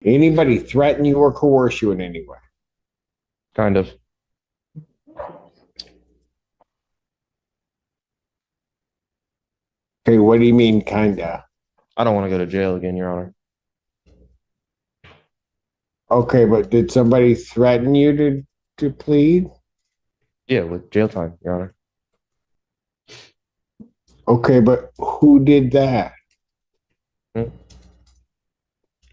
Anybody threaten you or coerce you in any way? Kind of. Okay, what do you mean, kinda? I don't want to go to jail again, Your Honor. Okay, but did somebody threaten you to plead? Yeah, with jail time, Your Honor. Okay, but who did that?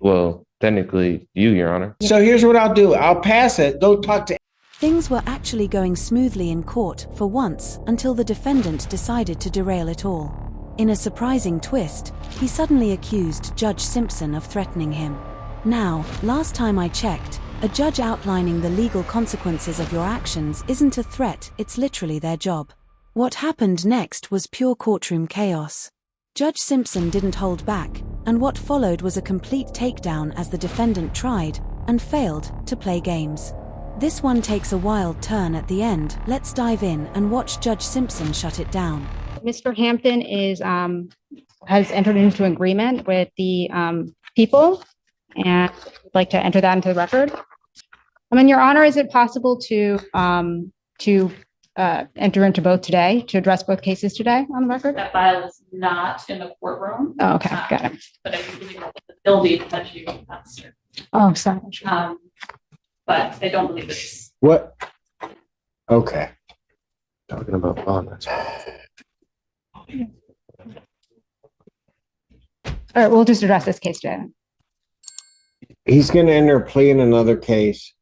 Well, technically, you, Your Honor. So here's what I'll do. I'll pass it. Go talk to. Things were actually going smoothly in court for once until the defendant decided to derail it all. In a surprising twist, he suddenly accused Judge Simpson of threatening him. Now, last time I checked, a judge outlining the legal consequences of your actions isn't a threat, it's literally their job. What happened next was pure courtroom chaos. Judge Simpson didn't hold back, and what followed was a complete takedown as the defendant tried, and failed, to play games. This one takes a wild turn at the end. Let's dive in and watch Judge Simpson shut it down. Mr. Hampton has entered into an agreement with the people, and would like to enter that into the record. Your Honor, is it possible to enter into both today, to address both cases today on the record? That file is not in the courtroom. Oh, okay, got it. But I can give you the bill deed that you asked. Oh, sorry. But I don't believe it's. What? Okay. Talking about bond. All right, we'll just address this case today. He's going to enter a plea in another case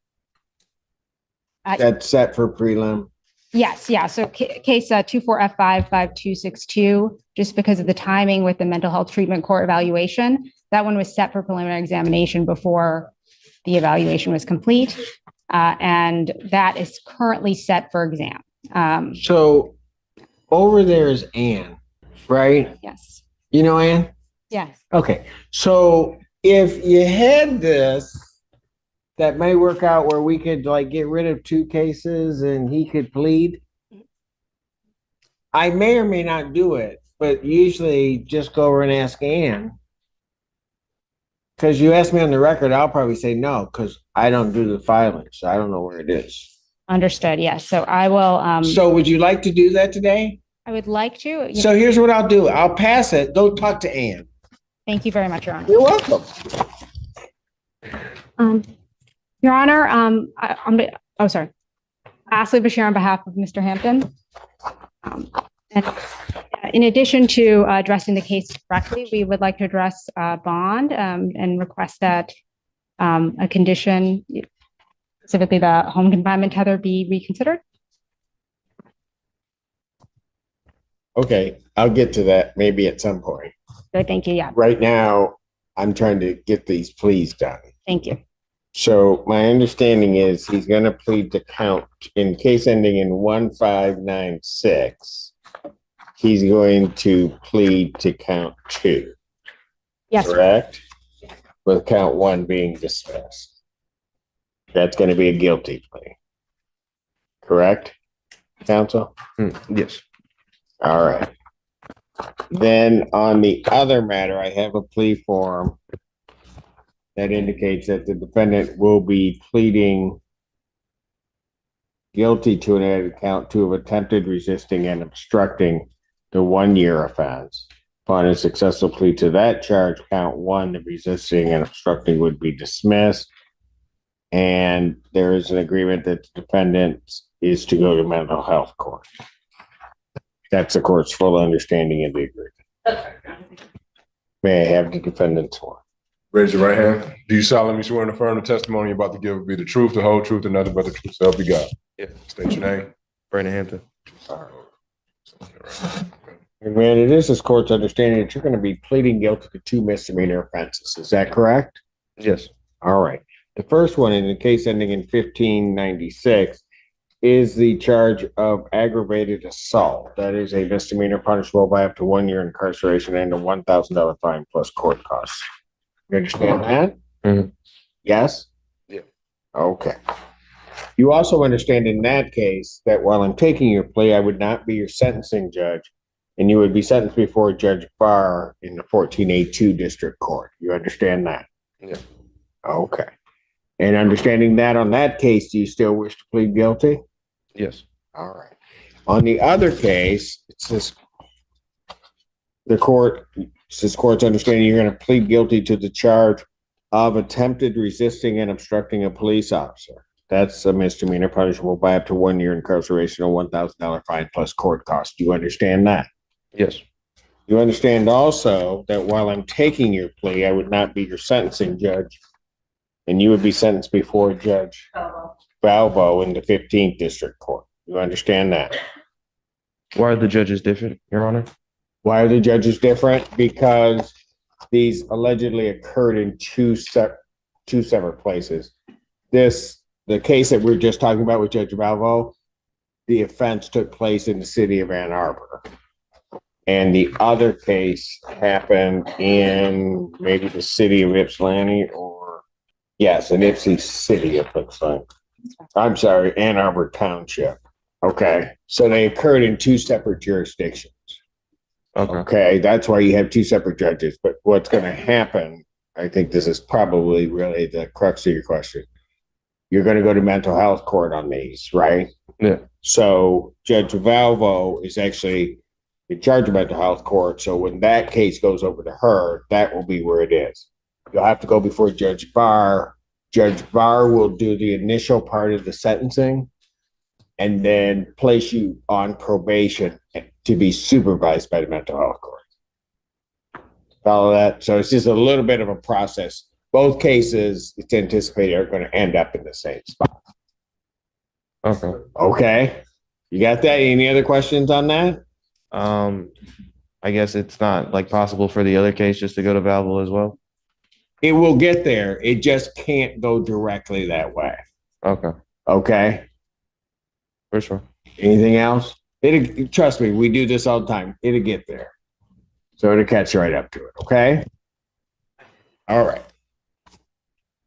that's set for prelim. Yes, yeah. So case 24F55262, just because of the timing with the mental health treatment court evaluation, that one was set for preliminary examination before the evaluation was complete. And that is currently set for exam. So over there is Anne, right? Yes. You know Anne? Yes. Okay. So if you had this, that may work out where we could like get rid of two cases and he could plead. I may or may not do it, but usually just go over and ask Anne. Because you asked me on the record, I'll probably say no, because I don't do the filing, so I don't know where it is. Understood. Yes. So I will. So would you like to do that today? I would like to. So here's what I'll do. I'll pass it. Go talk to Anne. Thank you very much, Your Honor. You're welcome. Your Honor, sorry. Ashley Bashir on behalf of Mr. Hampton. And in addition to addressing the case directly, we would like to address bond and request that a condition, specifically the home confinement tether, be reconsidered. Okay, I'll get to that maybe at some point. Good, thank you. Yeah. Right now, I'm trying to get these pleas done. Thank you. So my understanding is he's going to plead to count in case ending in 1596. He's going to plead to count 2. Yes. Correct? With count 1 being dismissed. That's going to be a guilty plea. Correct, counsel? Yes. All right. Then on the other matter, I have a plea form that indicates that the defendant will be pleading guilty to an added count 2 of attempted resisting and obstructing the 1-year offense. Upon a successful plea to that charge, count 1, the resisting and obstructing would be dismissed. And there is an agreement that the defendant is to go to mental health court. That's the court's full understanding of the agreement. That's right. May I have the defendant's sworn? Raise your right hand. Do you solemnly swear and affirm the testimony you're about to give will be the truth, the whole truth, and nothing but the truth, so help you God? Yeah. State your name. Brandon Hampton. All right. Man, it is this court's understanding that you're going to be pleading guilty to 2 misdemeanor offenses. Is that correct? Yes. All right. The first one in the case ending in 1596 is the charge of aggravated assault. That is a misdemeanor punishable by up to 1 year incarceration and a $1,000 fine plus court costs. You understand that? Mm-hmm. Yes? Yeah. Okay. You also understand in that case that while I'm taking your plea, I would not be your sentencing judge, and you would be sentenced before Judge Barr in the 14A2 District Court. You understand that? Yeah. Okay. And understanding that on that case, do you still wish to plead guilty? Yes. All right. On the other case, it says court's understanding you're going to plead guilty to the charge of attempted resisting and obstructing a police officer. That's a misdemeanor punishable by up to 1 year incarceration or $1,000 fine plus court costs. Do you understand that? Yes. You understand also that while I'm taking your plea, I would not be your sentencing judge, and you would be sentenced before Judge Valvo in the 15th District Court. You understand that? Why are the judges different, Your Honor? Why are the judges different? Because these allegedly occurred in two separate places. The case that we're just talking about with Judge Valvo, the offense took place in the city of Ann Arbor. And the other case happened in maybe the city of Ypsilanti in Ypsi City, it looks like. I'm sorry, Ann Arbor Township. Okay. So they occurred in two separate jurisdictions. Okay. That's why you have two separate judges. But what's going to happen, I think this is probably really the crux of your question. You're going to go to mental health court on these, right? Yeah. So Judge Valvo is actually in charge of mental health court. So when that case goes over to her, that will be where it is. You'll have to go before Judge Barr. Judge Barr will do the initial part of the sentencing and then place you on probation to be supervised by the mental health court. Follow that? So it's just a little bit of a process. Both cases, it's anticipated, are going to end up in the same spot. Okay. Okay. You got that? Any other questions on that? I guess it's not like possible for the other case just to go to Valvo as well. It will get there. It just can't go directly that way. Okay. Okay. For sure. Anything else? Trust me, we do this all the time. It'll get there. So it'll catch right up to it. Okay. All right.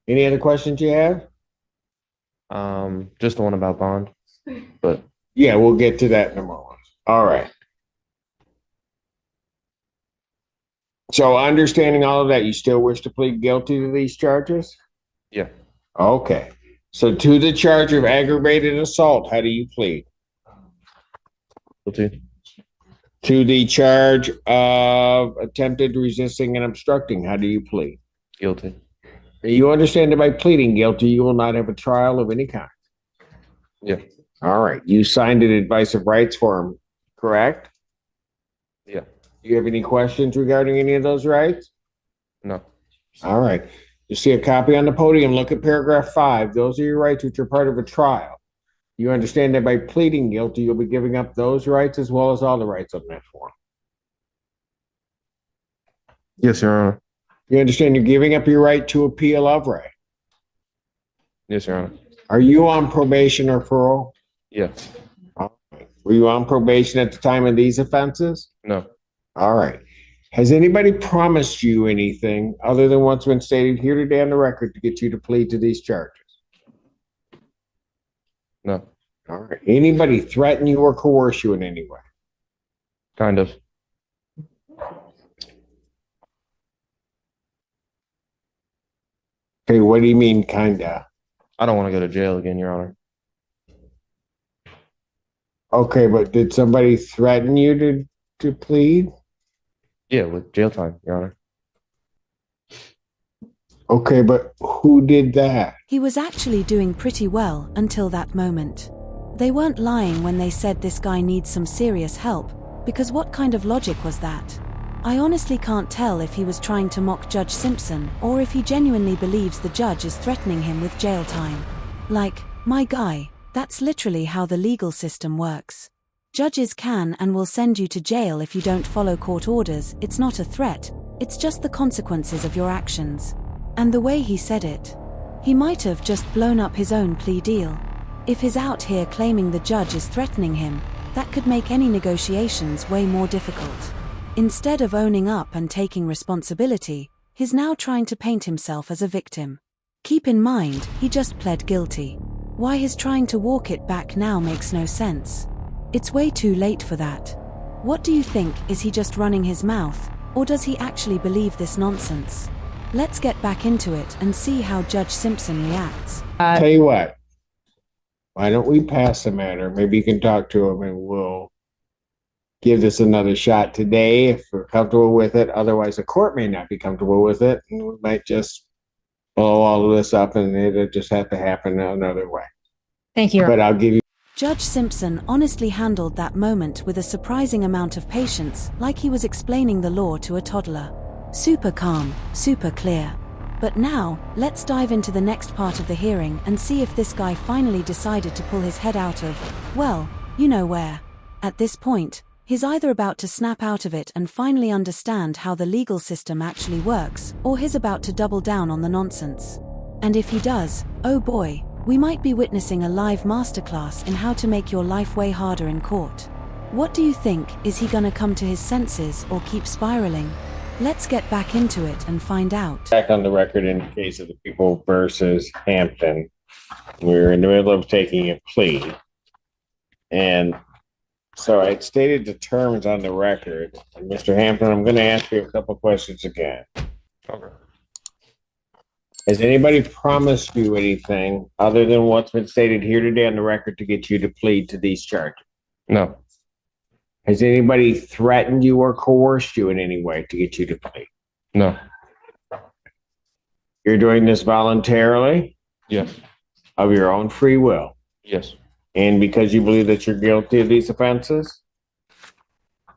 Any other questions you have? Just the one about bond, but yeah, we'll get to that in a moment. All right. So understanding all of that, you still wish to plead guilty to these charges? yeah. Okay. So to the charge of aggravated assault, how do you plead? Guilty. To the charge of attempted resisting and obstructing, how do you plead? Guilty. You understand that by pleading guilty, you will not have a trial of any kind. Yeah. All right. You signed an advice of rights form, correct? Yeah. Do you have any questions regarding any of those rights? No. All right. You see a copy on the podium. Look at paragraph 5. Those are your rights which are part of a trial. You understand that by pleading guilty, you'll be giving up those rights as well as all the rights on that form. Yes, Your Honor. You understand you're giving up your right to appeal of right. Yes, Your Honor. Are you on probation or parole? Yeah. All right. Were you on probation at the time of these offenses? No. All right. Has anybody promised you anything other than what's been stated here today on the record to get you to plead to these charges? No. All right. Anybody threaten you or coerce you in any way? Kind of. Okay, what do you mean, kinda? I don't want to go to jail again, Your Honor. Okay, but did somebody threaten you to plead? Yeah, with jail time, Your Honor. Okay, but who did that? He was actually doing pretty well until that moment. They weren't lying when they said this guy needs some serious help, because what kind of logic was that? I honestly can't tell if he was trying to mock Judge Simpson or if he genuinely believes the judge is threatening him with jail time. Like, my guy, that's literally how the legal system works. Judges can and will send you to jail if you don't follow court orders. It's not a threat, it's just the consequences of your actions. And the way he said it, he might have just blown up his own plea deal. If he's out here claiming the judge is threatening him, that could make any negotiations way more difficult. Instead of owning up and taking responsibility, he's now trying to paint himself as a victim. Keep in mind, he just pled guilty. Why he's trying to walk it back now makes no sense. It's way too late for that. What do you think? Is he just running his mouth, or does he actually believe this nonsense? Let's get back into it and see how Judge Simpson reacts. Tell you what, why don't we pass the matter? Maybe you can talk to him and we'll give this another shot today if we're comfortable with it. Otherwise, the court may not be comfortable with it, and we might just blow all of this up and it'll just have to happen another way. Thank you. But I'll give you. Judge Simpson honestly handled that moment with a surprising amount of patience, like he was explaining the law to a toddler. Super calm, super clear. But now, let's dive into the next part of the hearing and see if this guy finally decided to pull his head out of, well, you know where. At this point, he's either about to snap out of it and finally understand how the legal system actually works, or he's about to double down on the nonsense. And if he does, oh boy, we might be witnessing a live masterclass in how to make your life way harder in court. What do you think? Is he gonna come to his senses or keep spiraling? Let's get back into it and find out. Back on the record in the case of the People versus Hampton. We're in the middle of taking a plea. And so I stated the terms on the record. And Mr. Hampton, I'm going to ask you a couple questions again. Okay. Has anybody promised you anything other than what's been stated here today on the record to get you to plead to these charges? No, Has anybody threatened you or coerced you in any way to get you to plead? no, You're doing this voluntarily, yes, of your own free will, yes, and because you believe that you're guilty of these offenses?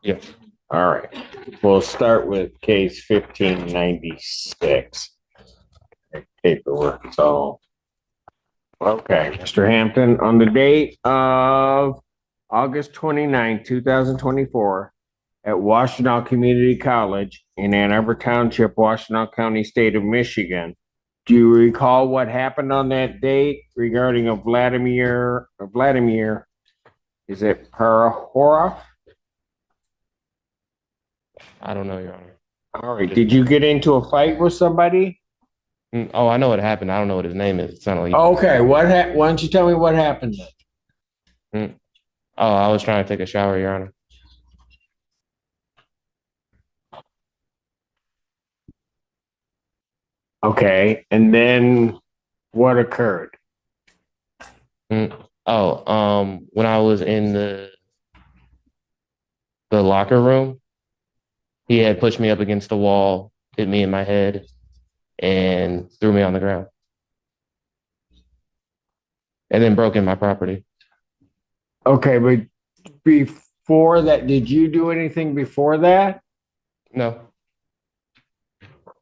yes. All right. We'll start with case 1596. Paperwork. So, okay, Mr. Hampton, on the date of August 29, 2024, at Washtenaw Community College in Ann Arbor Township, Washtenaw County, state of Michigan. Do you recall what happened on that date regarding a Vladimir, is it Parahora? I don't know, Your Honor. All right. Did you get into a fight with somebody? Oh, I know what happened. I don't know what his name is. It sounded like. Okay. Why don't you tell me what happened then? Oh, I was trying to take a shower, Your Honor. Okay. And then what occurred? When I was in the locker room, he had pushed me up against the wall, hit me in my head, and threw me on the ground. And then broke in my property. Okay, but before that, did you do anything before that? No,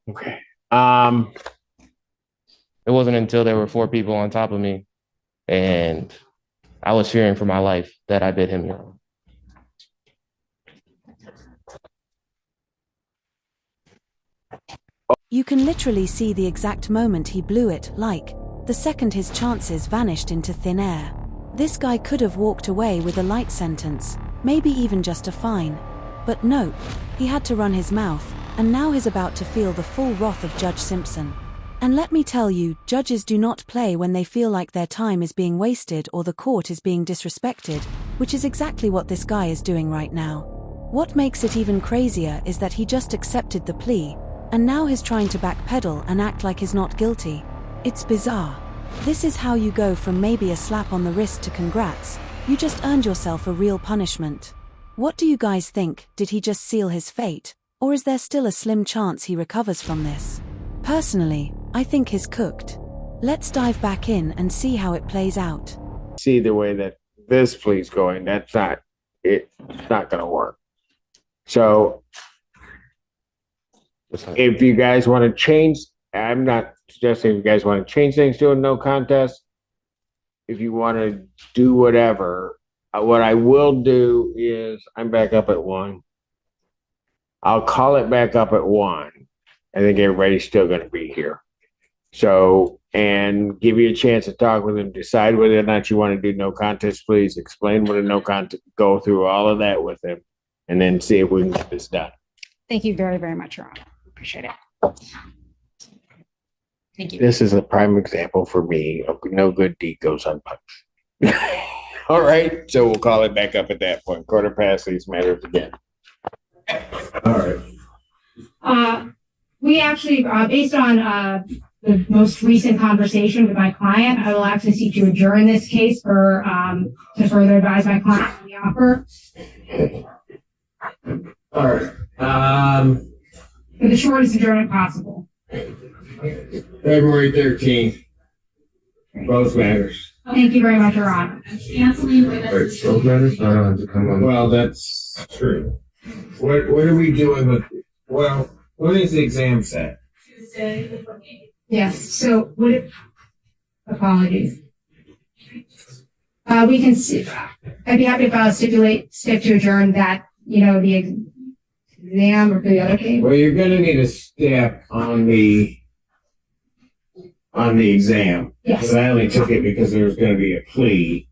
Okay. it wasn't until there were 4 people on top of me and I was fearing for my life that I bit him, Your Honor. You can literally see the exact moment he blew it, like, the second his chances vanished into thin air. This guy could have walked away with a light sentence, maybe even just a fine. But nope, he had to run his mouth, and now he's about to feel the full wrath of Judge Simpson. And let me tell you, judges do not play when they feel like their time is being wasted or the court is being disrespected, which is exactly what this guy is doing right now. What makes it even crazier is that he just accepted the plea, and now he's trying to backpedal and act like he's not guilty. It's bizarre. This is how you go from maybe a slap on the wrist to congrats. You just earned yourself a real punishment. What do you guys think? Did he just seal his fate? Or is there still a slim chance he recovers from this? Personally, I think he's cooked. Let's dive back in and see how it plays out. See the way that this plea's going, it's not going to work. So if you guys want to change, I'm not suggesting if you guys want to change things to a no contest. If you want to do whatever, what I will do is I'm back up at 1. I'll call it back up at 1. I think everybody's still going to be here. So, and give you a chance to talk with him, decide whether or not you want to do no contest, please explain what a no contest, go through all of that with him, and then see if we can get this done. Thank you very, very much, Your Honor. Appreciate it. Thank you. This is a prime example for me of no good deed goes unpunished. All right, so we'll call it back up at that point. Quarter past these matters again. All right. We actually, based on the most recent conversation with my client, I will actually seek to adjourn this case for to further advise my client on the offer All right. for the shortest adjournment possible. February 13th. Both matters. Thank you very much, Your Honor. Canceling with Both matters? I don't have to come on. Well, that's true. What are we doing with, well, when is the exam set? Tuesday, the 28th. Yes, so apologies. We can see, I'd be happy if stick to adjourn that, the exam or for the other case. Well, you're gonna need a step on the exam. Yes. Because I only took it because there was gonna be a plea.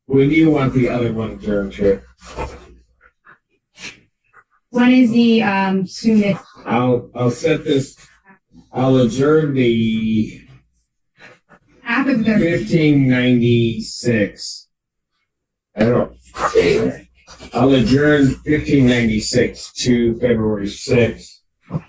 When do you want the other one adjourned to? When is the soonest? I'll set this, I'll adjourn the After the 1596. I'll adjourn 1596 to February 6th.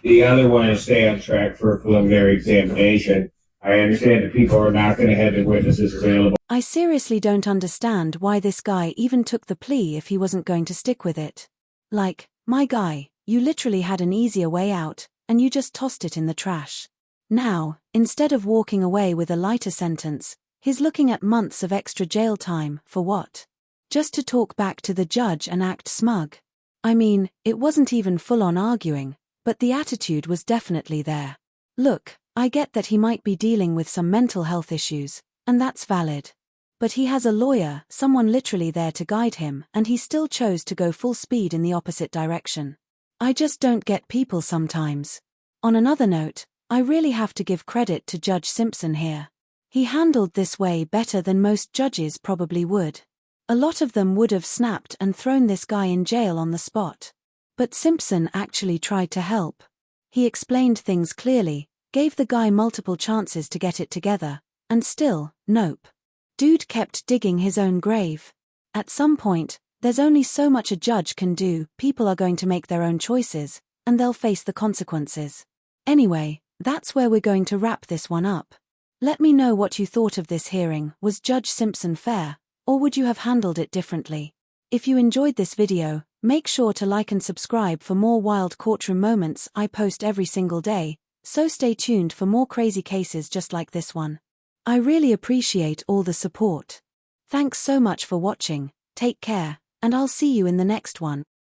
The other one is stay on track for a preliminary examination. I understand that people are not going to have the witnesses available. I seriously don't understand why this guy even took the plea if he wasn't going to stick with it. Like, my guy, you literally had an easier way out, and you just tossed it in the trash. Now, instead of walking away with a lighter sentence, he's looking at months of extra jail time for what? Just to talk back to the judge and act smug. I mean, it wasn't even full-on arguing, but the attitude was definitely there. Look, I get that he might be dealing with some mental health issues, and that's valid. But he has a lawyer, someone literally there to guide him, and he still chose to go full speed in the opposite direction. I just don't get people sometimes. On another note, I really have to give credit to Judge Simpson here. He handled this way better than most judges probably would. A lot of them would have snapped and thrown this guy in jail on the spot. But Simpson actually tried to help. He explained things clearly, gave the guy multiple chances to get it together, and still, nope. Dude kept digging his own grave. At some point, there's only so much a judge can do. People are going to make their own choices, and they'll face the consequences. Anyway, that's where we're going to wrap this one up. Let me know what you thought of this hearing. Was Judge Simpson fair, or would you have handled it differently? If you enjoyed this video, make sure to like and subscribe for more wild courtroom moments. I post every single day, so stay tuned for more crazy cases just like this one. I really appreciate all the support. Thanks so much for watching, take care, and I'll see you in the next one.